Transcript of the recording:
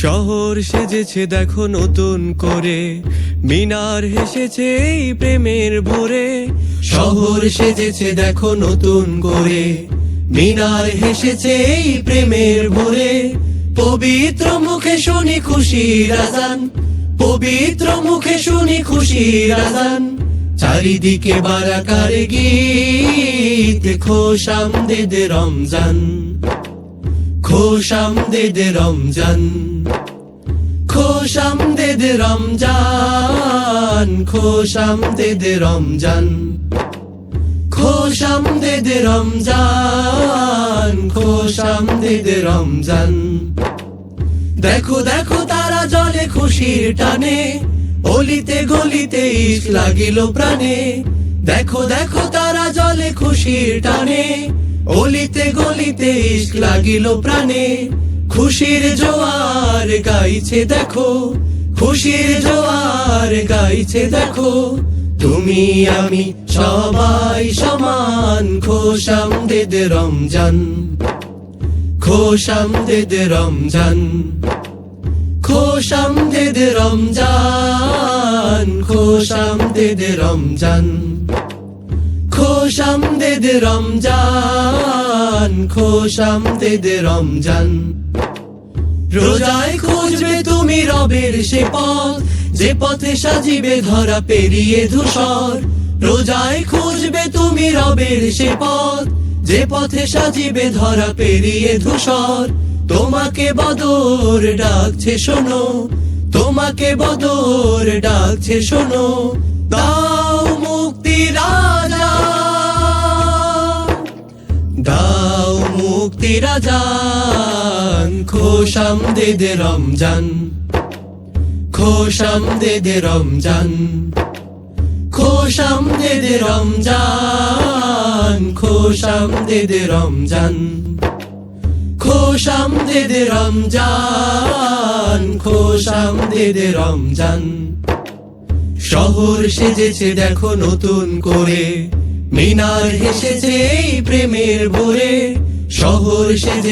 শহর সেজেছে দেখো নতুন করে, মিনার হেসেছে এই প্রেমের ভোরে। শহর সেজেছে দেখো নতুন করে, মিনার হেসেছে এই প্রেমের ভোরে। পবিত্র মুখে শুনি খুশির আজান, পবিত্র মুখে শুনি খুশির আজান। চারিদিকে বারাকার গীত, খোশ আমদেদ রমজান, খোশ আমদেদ রমজান, খোশ আমদেদ রমজান, খোশ আমদেদ রমজান, খোশ আমদেদ রমজান, খোশ আমদেদ রমজান। দেখো দেখো তারা জলে খুশির টানে, অলিতে গলিতে ইশ লাগিল প্রাণে। দেখো দেখো তারা জলে খুশির টানে, অলিতে গলিতে ইশ লাগিল প্রাণে। খুশির জোয়ার গাইছে দেখো, খুশির জোয়ার গাইছে দেখো। তুমি আমি সবাই সমান, খোশ আমদেদ রমজান, খোশ আমদেদ রমজান, খোশ আমদেদ রমজান, খোশ আমদেদ রমজান, খোশ আমদেদ রমজান, খোশ আমদেদ রমজান। রোজায় খুঁজবে তুমি রবের সে পথ, যে পথে সাজিবে ধরা পেরিয়ে ধূসর। রোজায় খুঁজবে তুমি রবের সে পথ, যে পথে সাজিবে ধরা পেরিয়ে ধূসর। তোমাকে বদর ডাকছে শোনো, তোমাকে বদর ডাকছে শোনো। দাও মুক্তির আজান, দাও মুক্তির আজান। খোশ আমদেদ রমজান, খোশ আমদেদ রমজান, খোশ আমদেদ রমজান, খোশ আমদেদ রমজান, খোশ আমদেদ রমজান, খোশ আমদেদ রমজান। শহর সেজেছে দেখো নতুন করে, মিনার হেসেছে এই প্রেমের ভোরে। শহর সেজেছে